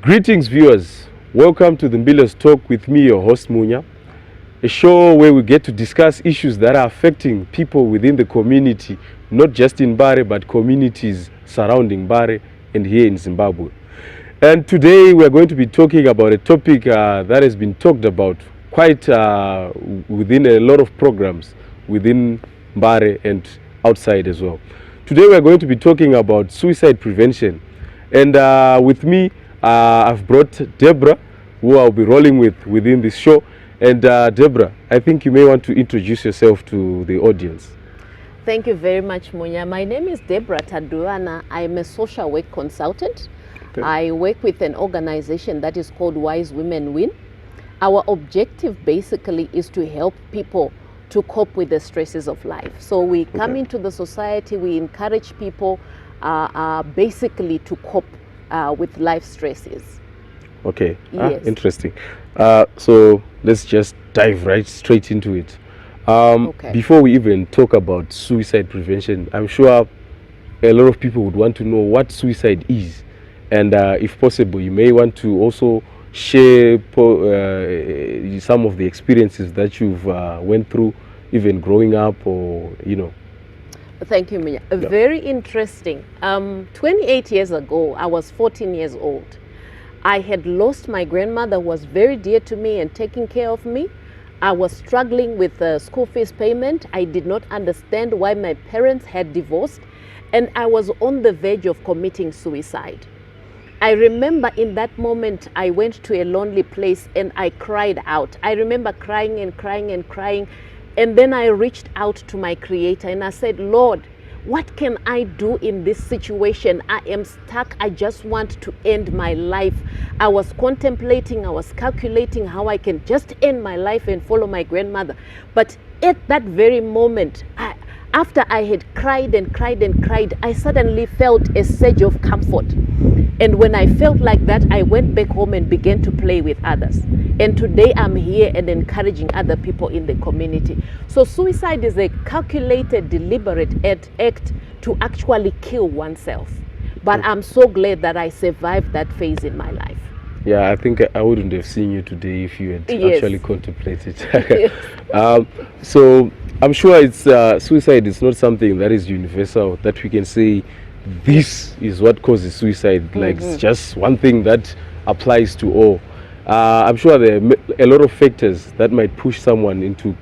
Greetings viewers, welcome to the Mbilo's Talk with me, your host Munya, a show where we get to discuss issues that are affecting people within the community, not just in Mbare but communities surrounding Mbare and here in Zimbabwe. And today we are going to be talking about a topic that has been talked about quite within a lot of programs within Mbare and outside as well. Today we are going to be talking about suicide prevention, and with me I've brought Deborah, who I'll be rolling with within this show. And Deborah, I think you may want to introduce yourself to the audience. Thank you very much, Munya. My name is Deborah Taduana. I'm a social work consultant. Okay. I work with an organization that is called Wise Women Win. Our objective basically is to help people to cope with the stresses of life. So we come into the society, we encourage people basically to cope with life stresses. Okay, yes. Interesting. So let's just dive right straight into it. Before we even talk about suicide prevention, I'm sure a lot of people would want to know what suicide is, and if possible, you may want to also share some of the experiences that you've went through, even growing up, or Thank you, Munya. Very interesting. 28 years ago, I was 14 years old. I had lost my grandmother, who was very dear to me and taking care of me. I was struggling with school fees payment. I did not understand why my parents had divorced, and I was on the verge of committing suicide. I remember in that moment, I went to a lonely place and I cried out. I remember crying and crying and crying. And then I reached out to my Creator and I said, Lord, what can I do in this situation? I am stuck. I just want to end my life. I was contemplating, I was calculating how I can just end my life and follow my grandmother. But at that very moment, after I had cried and cried and cried, I suddenly felt a surge of comfort. And when I felt like that, I went back home and began to play with others. And today I'm here and encouraging other people in the community. So suicide is a calculated, deliberate act to actually kill oneself. But I'm so glad that I survived that phase in my life. Yeah, I think I wouldn't have seen you today if you had actually contemplated. So I'm sure it's suicide is not something that is universal, that we can say this is what causes suicide. Like it's just one thing that applies to all. I'm sure there are a lot of factors that might push someone into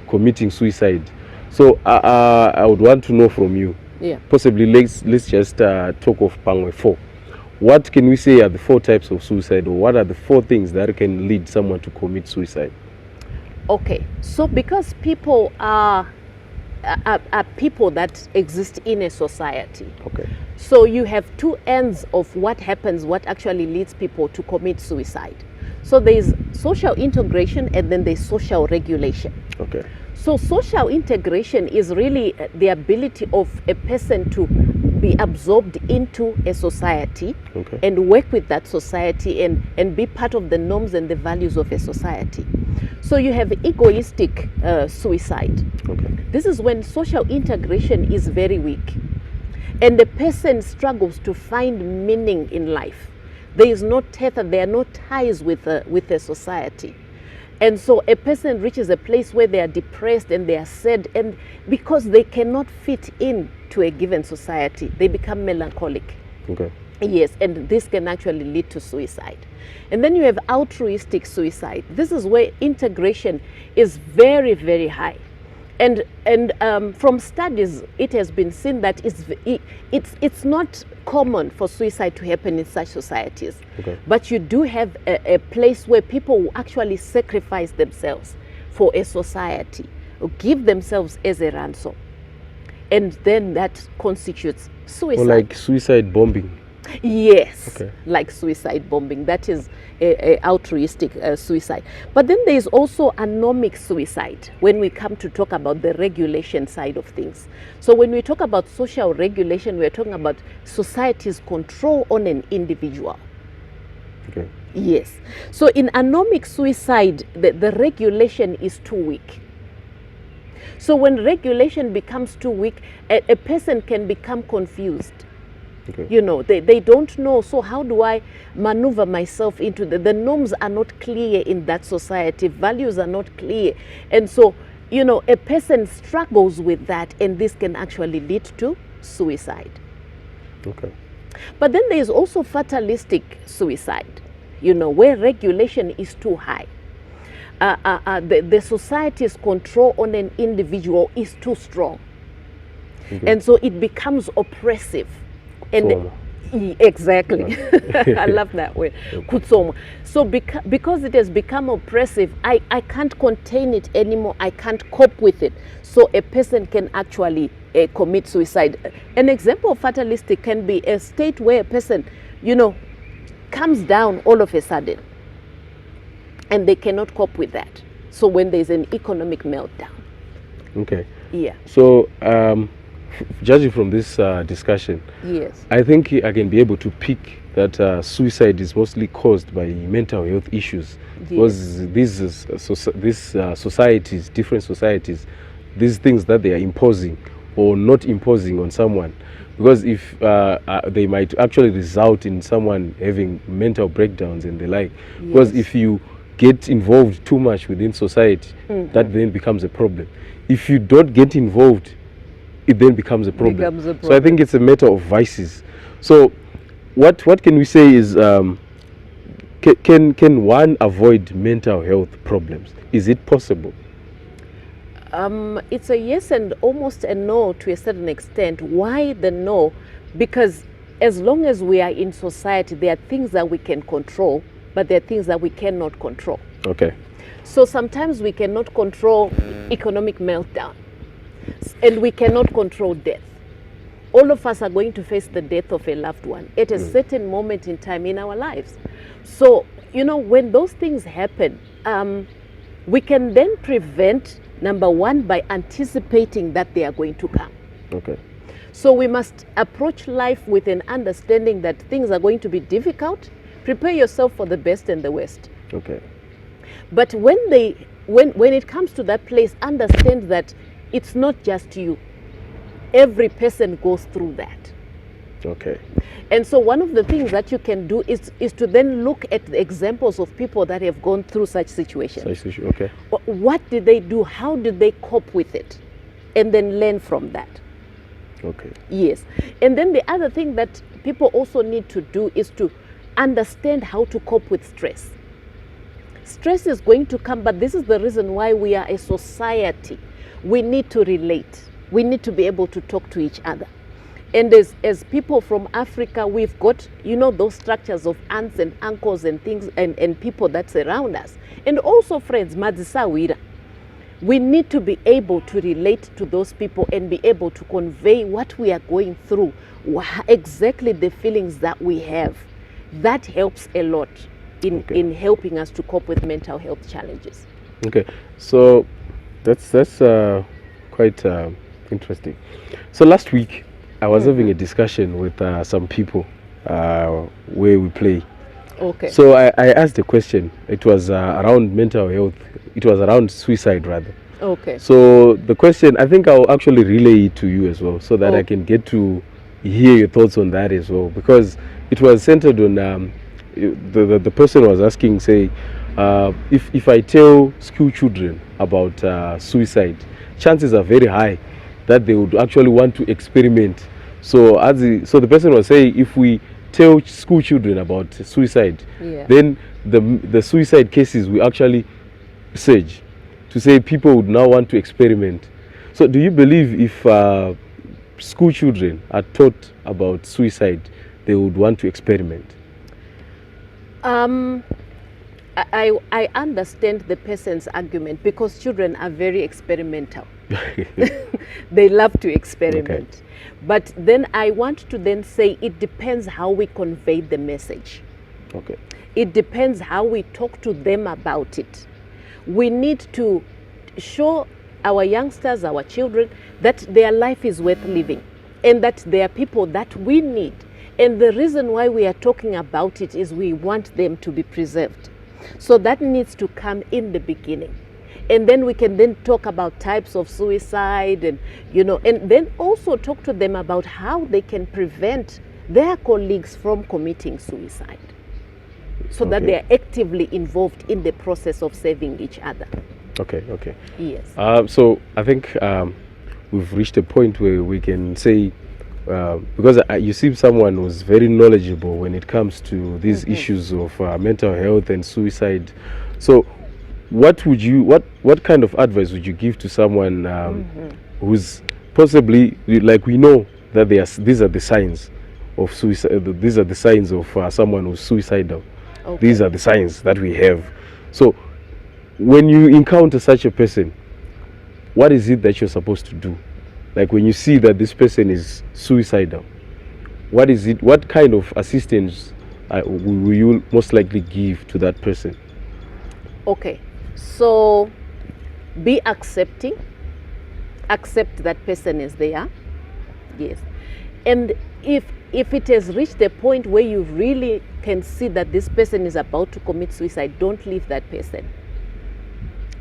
committing suicide. So I would want to know from you. Yeah. Possibly let's just talk of Pangwe 4. What can we say are the 4 types of suicide, or what are the 4 things that can lead someone to commit suicide? Okay, so because people are people that exist in a society. Okay. So you have 2 ends of what happens, what actually leads people to commit suicide. So there's social integration and then there's social regulation. Okay. So social integration is really the ability of a person to be absorbed into a society and work with that society and be part of the norms and the values of a society. So you have egoistic suicide. Okay. This is when social integration is very weak and the person struggles to find meaning in life. There is no tether, there are no ties with a society. And so a person reaches a place where they are depressed and they are sad, and because they cannot fit in to a given society, they become melancholic. Okay. Yes, and this can actually lead to suicide. And then you have altruistic suicide. This is where integration is very, very high. And from studies, it has been seen that it's not common for suicide to happen in such societies. Okay. But you do have a place where people will actually sacrifice themselves for a society, or give themselves as a ransom. And then that constitutes suicide. Or like suicide bombing. Yes, like suicide bombing. That is a altruistic suicide. But then there is also anomic suicide when we come to talk about the regulation side of things. So when we talk about social regulation, we're talking about society's control on an individual. Okay. Yes. So in anomic suicide, the regulation is too weak. So when regulation becomes too weak, a person can become confused. Okay. You know, they don't know. So how do I maneuver myself into the norms are not clear in that society. Values are not clear. And so, you know, a person struggles with that, and this can actually lead to suicide. Okay. But then there is also fatalistic suicide, you know, where regulation is too high. The society's control on an individual is too strong. Okay. And so it becomes oppressive. Kutsoma. Exactly. I love that word. Kutsoma. So because it has become oppressive, I can't contain it anymore. I can't cope with it. So a person can actually commit suicide. An example of fatalistic can be a state where a person, you know, comes down all of a sudden and they cannot cope with that. So when there's an economic meltdown. Okay. Yeah. So, judging from this discussion, Yes. I think I can be able to pick that suicide is mostly caused by mental health issues. Because these societies, different societies, these things that they are imposing or not imposing on someone. Because if they might actually result in someone having mental breakdowns and the like. Because if you get involved too much within society, that then becomes a problem. If you don't get involved, it then becomes a problem. So I think it's a matter of vices. So what can we say is, can one avoid mental health problems? Is it possible? It's a yes and almost a no to a certain extent. Why the no? Because as long as we are in society, there are things that we can control, but there are things that we cannot control. Okay. So sometimes we cannot control economic meltdown, and we cannot control death. All of us are going to face the death of a loved one at a certain moment in time in our lives. So, you know, when those things happen, we can then prevent, number one, by anticipating that they are going to come. Okay. So we must approach life with an understanding that things are going to be difficult. Prepare yourself for the best and the worst. Okay. But when it comes to that place, understand that it's not just you. Every person goes through that. Okay. And so one of the things that you can do is to then look at the examples of people that have gone through such situations. Okay. What did they do? How did they cope with it? And then learn from that. Okay. Yes. And then the other thing that people also need to do is to understand how to cope with stress. Stress is going to come, but this is the reason why we are a society. We need to relate. We need to be able to talk to each other. And as people from Africa, we've got, you know, those structures of aunts and uncles and things and people that surround us. And also friends, Madzisawira. We need to be able to relate to those people and be able to convey what we are going through, exactly the feelings that we have. That helps a lot in helping us to cope with mental health challenges. Okay, so that's quite interesting. So last week I was having a discussion with some people where we play. Okay. So I asked a question. It was around mental health. It was around suicide rather. Okay. So the question, I think I'll actually relay it to you as well, so that I can get to hear your thoughts on that as well, because it was centered on the person was asking, say, if I tell school children about suicide, chances are very high that they would actually want to experiment. So the person was saying, if we tell school children about suicide, then the suicide cases will actually surge, to say people would now want to experiment. So do you believe if school children are taught about suicide, they would want to experiment? I understand the person's argument, because children are very experimental. They love to experiment. Okay. But then I want to then say it depends how we convey the message. Okay. It depends how we talk to them about it. We need to show our youngsters, our children, that their life is worth living and that they are people that we need. And the reason why we are talking about it is we want them to be preserved. So that needs to come in the beginning. And then we can then talk about types of suicide and, you know, and then also talk to them about how they can prevent their colleagues from committing suicide, so that they are actively involved in the process of saving each other. Okay, okay. Yes. So I think we've reached a point where we can say, because you seem someone who's very knowledgeable when it comes to these issues of mental health and suicide. So what kind of advice would you give to someone who's possibly, like, we know that these are the signs of suicide, these are the signs of someone who's suicidal. Okay. These are the signs that we have. So when you encounter such a person, what is it that you're supposed to do? Like, when you see that this person is suicidal, what kind of assistance will you most likely give to that person? Okay, so be accepting. Accept that person is there. Yes. And if it has reached a point where you really can see that this person is about to commit suicide, don't leave that person.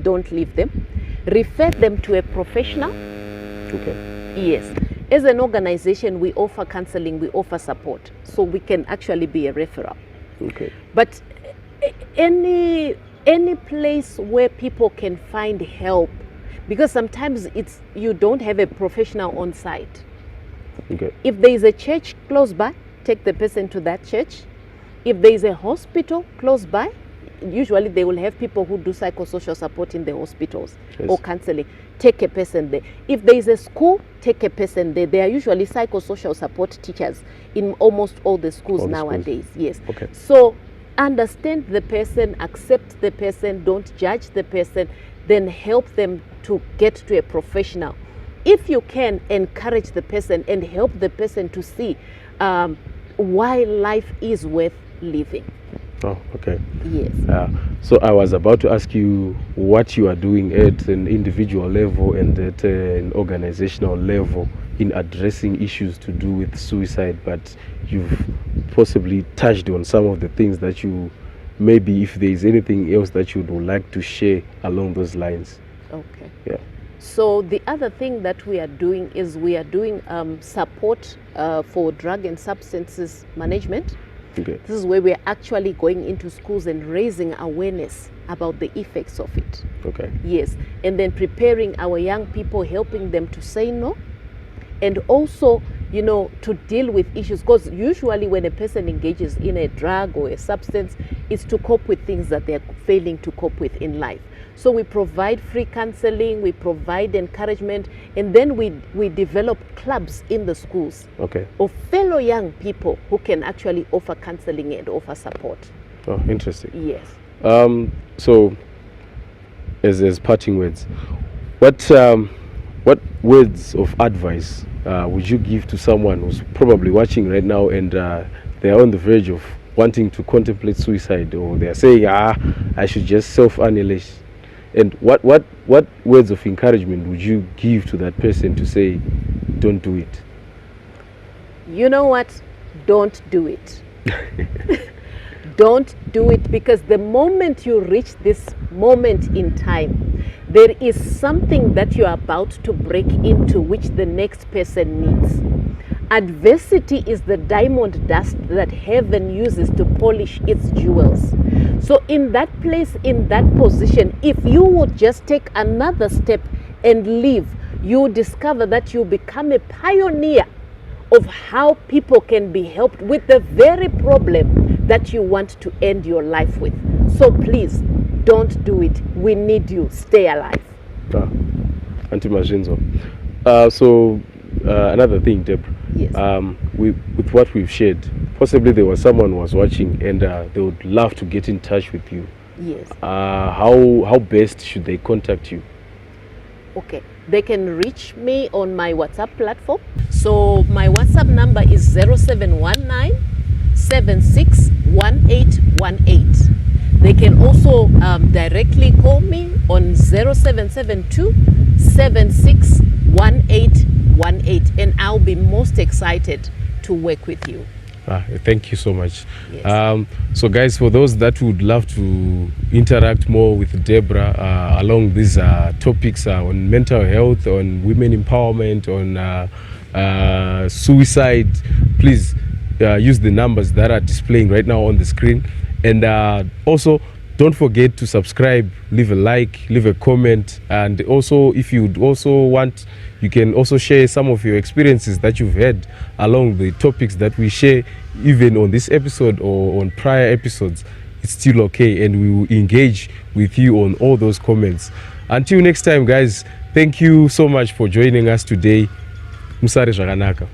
Don't leave them. Refer them to a professional. Okay. Yes. As an organization, we offer counseling, we offer support, so we can actually be a referral. Okay. But any place where people can find help, because sometimes you don't have a professional on site. Okay. If there is a church close by, take the person to that church. If there is a hospital close by, usually they will have people who do psychosocial support in the hospitals. Yes. Or counseling. Take a person there. If there is a school, take a person there. There are usually psychosocial support teachers in almost all the schools nowadays. Yes. Okay. So understand the person, accept the person, don't judge the person, then help them to get to a professional. If you can, encourage the person and help the person to see why life is worth living. Oh, okay. Yes. So I was about to ask you what you are doing at an individual level and at an organizational level in addressing issues to do with suicide, but you've possibly touched on some of the things that you, maybe if there is anything else that you would like to share along those lines. Okay. Yeah. So the other thing that we are doing is we are doing support for drug and substances management. Okay. This is where we're actually going into schools and raising awareness about the effects of it. Okay. Yes. And then preparing our young people, helping them to say no. And also, to deal with issues. Because usually when a person engages in a drug or a substance, it's to cope with things that they're failing to cope with in life. So we provide free counseling, we provide encouragement, and then we develop clubs in the schools. Okay. Of fellow young people who can actually offer counseling and offer support. Oh, interesting. Yes. So, as parting words, what words of advice would you give to someone who's probably watching right now and they're on the verge of wanting to contemplate suicide, or they're saying, I should just self-annihilate? And what words of encouragement would you give to that person to say, don't do it? You know what? Don't do it. Don't do it, because the moment you reach this moment in time, there is something that you are about to break into which the next person needs. Adversity is the diamond dust that heaven uses to polish its jewels. So in that place, in that position, if you would just take another step and leave, you discover that you become a pioneer of how people can be helped with the very problem that you want to end your life with. So please, don't do it. We need you. Stay alive. Auntie Mashinzo. Another thing, Deborah. Yes. With what we've shared, possibly there was someone who was watching and they would love to get in touch with you. Yes. How best should they contact you? Okay. They can reach me on my WhatsApp platform. So my WhatsApp number is 0719 761818. They can also directly call me on 0772 761818, and I'll be most excited to work with you. Thank you so much. Yes. So guys, for those that would love to interact more with Deborah along these topics on mental health, on women empowerment, on suicide, please use the numbers that are displaying right now on the screen. And also, don't forget to subscribe, leave a like, leave a comment, and also if you also want, you can also share some of your experiences that you've had along the topics that we share, even on this episode or on prior episodes. It's still okay, and we will engage with you on all those comments. Until next time, guys, thank you so much for joining us today. Musare zvakanaka.